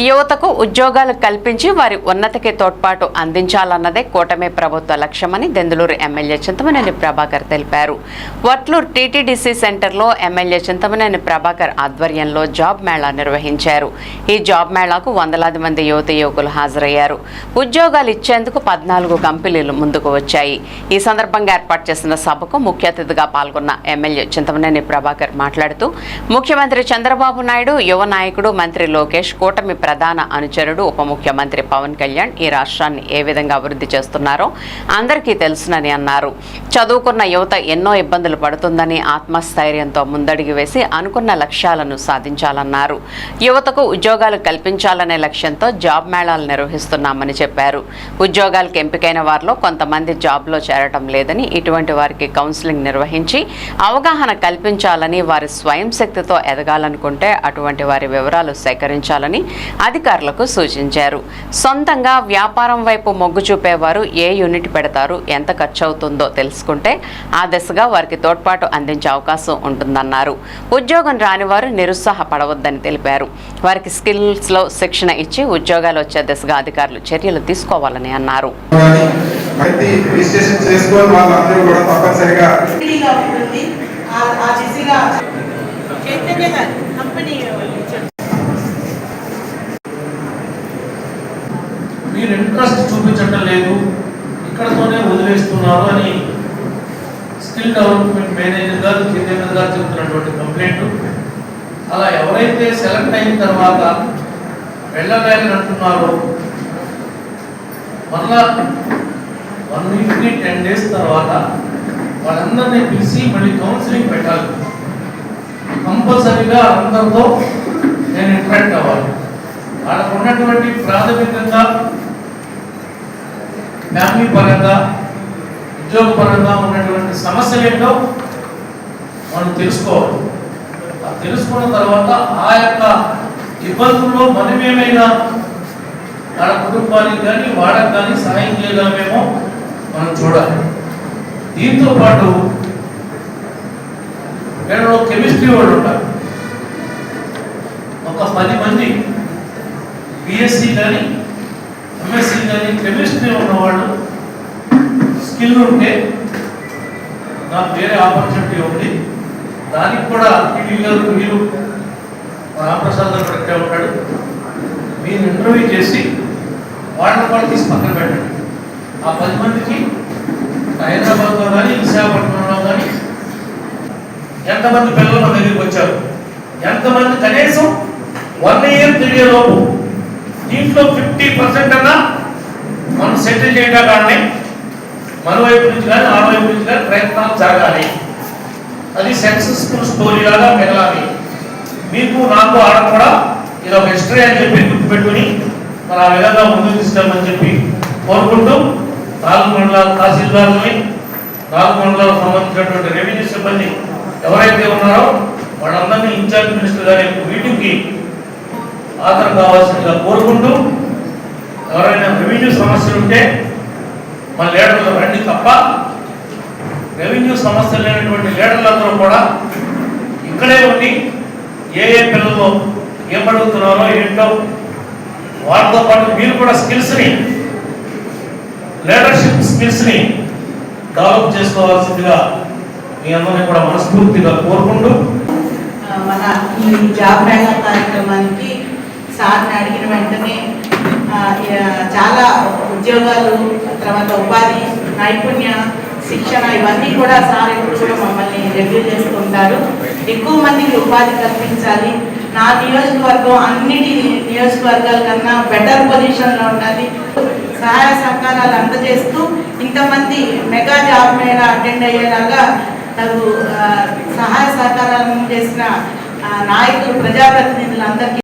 యువతకు ఉద్యోగాలు కల్పించి వారి ఉన్నతికి తోడ్పాటు అందించాలన్నదే కూటమి ప్రభుత్వ లక్ష్యమని దెందులూరు ఎమ్మెల్యే చింతమనేని ప్రభాకర్ తెలిపారు. వట్లూరు టీటీడీసీ సెంటర్లో ఎమ్మెల్యే చింతమనేని ప్రభాకర్ ఆధ్వర్యంలో జాబ్ మేళా నిర్వహించారు. ఈ జాబ్ మేళాకు వందలాది మంది యువకులు హాజరయ్యారు. ఉద్యోగాలు ఇచ్చేందుకు 14 కంపెనీలు ముందుకు వచ్చాయి. ఈ సందర్భంగా ఏర్పాటు చేసిన సభకు ముఖ్య అతిథిగా పాల్గొన్న ఎమ్మెల్యే చింతమనేని ప్రభాకర్ మాట్లాడుతూ ముఖ్యమంత్రి చంద్రబాబు నాయుడు, యువ నాయకుడు మంత్రి లోకేష్, కూటమి ప్రధాన అనుచరుడు ఉప ముఖ్యమంత్రి పవన్ కళ్యాణ్ ఈ రాష్ట్రాన్ని ఏ విధంగా అభివృద్ధి చేస్తున్నారో అందరికీ తెలుసునని అన్నారు. చదువుకున్న యువత ఎన్నో ఇబ్బందులు పడుతుందని ఆత్మస్థైర్యంతో ముందడుగు వేసి అనుకున్న లక్ష్యాలను సాధించాలన్నారు. యువతకు ఉద్యోగాలు కల్పించాలనే లక్ష్యంతో జాబ్ మేళాలు నిర్వహిస్తున్నామని చెప్పారు. ఉద్యోగాలకు ఎంపికైన వారిలో కొంతమంది జాబ్లో చేరటం లేదని, ఇటువంటి వారికి కౌన్సిలింగ్ నిర్వహించి అవగాహన కల్పించాలని, వారి స్వయం శక్తితో ఎదగాలనుకుంటే అటువంటి వారి వివరాలు సేకరించాలని అధికారులకు సూచించారు. సొంతంగా వ్యాపారం వైపు మొగ్గు చూపేవారు ఏ యూనిట్ పెడతారు, ఎంత ఖర్చు అవుతుందో తెలుసుకుంటే ఆ దిశగా వారికి తోడ్పాటు అందించే అవకాశం ఉంటుందన్నారు. ఉద్యోగం రాని వారు నిరుత్సాహపడవద్దని తెలిపారు. వారికి స్కిల్స్లో శిక్షణ ఇచ్చి ఉద్యోగాలు వచ్చే దిశగా అధికారులు చర్యలు తీసుకోవాలని అన్నారు. మీరు ఇంట్రెస్ట్ చూపించటం లేదు, ఇక్కడతోనే వదిలేస్తున్నారు అని స్కిల్ డెవలప్మెంట్ మేనేజర్ గారు, జితేంద్ర గారు చెబుతున్నటువంటి కంప్లైంట్. అలా ఎవరైతే సెలెక్ట్ అయిన తర్వాత వెళ్ళలేని అంటున్నారో మళ్ళా 1 వీక్కి 10 days తర్వాత వాళ్ళందరినీ పిలిచి మళ్ళీ కౌన్సిలింగ్ పెట్టాలి. కంపల్సరీగా అందరితో నేను ఇంటరాక్ట్ అవ్వాలి. వాళ్ళకు ఉన్నటువంటి ప్రాథమికంగా ఫ్యామిలీ పరంగా, ఉద్యోగ పరంగా ఉన్నటువంటి సమస్యలు ఏంటో మనం తెలుసుకోవాలి. తెలుసుకున్న తర్వాత ఆ యొక్క ఇబ్బందుల్లో మనమేమైనా వాళ్ళ కుటుంబానికి కానీ వాళ్ళకి కానీ సహాయం చేయగలమేమో మనం చూడాలి. దీంతో పాటు వీళ్ళలో కెమిస్ట్రీ వాళ్ళు ఉంటారు. ఒక 10 మంది బిఎస్సి కానీ ఎంఎస్సి కానీ కెమిస్ట్రీ ఉన్నవాళ్ళు స్కిల్ ఉంటే నాకు వేరే ఆపర్చునిటీ ఉంది, దానికి కూడా మీరు రామప్రసాద్ గారు ఇక్కడే ఉంటాడు, మీరు ఇంటర్వ్యూ చేసి వాళ్ళని తీసి పక్కన పెట్టండి. ఆ 10 మందికి హైదరాబాద్లో కానీ విశాఖపట్నంలో కానీ ఎంతమంది పిల్లలు మన దగ్గరికి వచ్చారు, ఎంతమంది కనీసం 1 year తిరిగేలోపు దీంట్లో 50% అన్నా మనం సెటిల్ చేయడానికి మన వైపు నుంచి కానీ ఆ వైపు నుంచి కానీ ప్రయత్నాలు జరగాలి. అది సక్సెస్ఫుల్ స్టోరీ లాగా మిగలాలి. మీకు నాకు ఆడ కూడా ఇది ఒక హిస్టరీ అని చెప్పి గుర్తుపెట్టుకుని మరి ఆ విధంగా ముందుకు తీసుకెళ్ళమని చెప్పి కోరుకుంటూ 4 మండలాల తహసీల్దార్లని, 4 మండలాలకు సంబంధించినటువంటి రెవెన్యూ సిబ్బంది ఎవరైతే ఉన్నారో వాళ్ళందరినీ ఇన్ఛార్జ్ మినిస్టర్ గారి మీటింగ్కి హాజరు కావాల్సిందిగా కోరుకుంటూ, ఎవరైనా రెవెన్యూ సమస్యలు ఉంటే మన లీడర్లు రండి తప్ప రెవెన్యూ సమస్యలు లేనటువంటి లీడర్లందరూ కూడా ఇక్కడే ఉండి ఏ పిల్లలు ఏం అడుగుతున్నారో ఏంటో వాళ్ళతో పాటు మీరు కూడా స్కిల్స్ని, లీడర్షిప్ స్కిల్స్ని డెవలప్ చేసుకోవాల్సిందిగా మీ అందరినీ కూడా మనస్ఫూర్తిగా కోరుకుంటూ మన ఈ జాబ్ మేళా కార్యక్రమానికి సార్ని అడిగిన వెంటనే చాలా ఉద్యోగాలు, తర్వాత ఉపాధి, నైపుణ్య శిక్షణ ఇవన్నీ కూడా సార్ ఎప్పుడు కూడా మమ్మల్ని రివ్యూ చేస్తుంటారు. ఎక్కువ మందికి ఉపాధి కల్పించాలి, నా నియోజకవర్గం అన్నిటి నియోజకవర్గాల కన్నా బెటర్ పొజిషన్లో ఉండాలి, సహాయ సహకారాలు అందజేస్తూ ఇంతమంది మెగా జాబ్ మేళా అటెండ్ అయ్యేలాగా నాకు సహాయ సహకారాలు చేసిన నాయకులు, ప్రజాప్రతినిధులందరికీ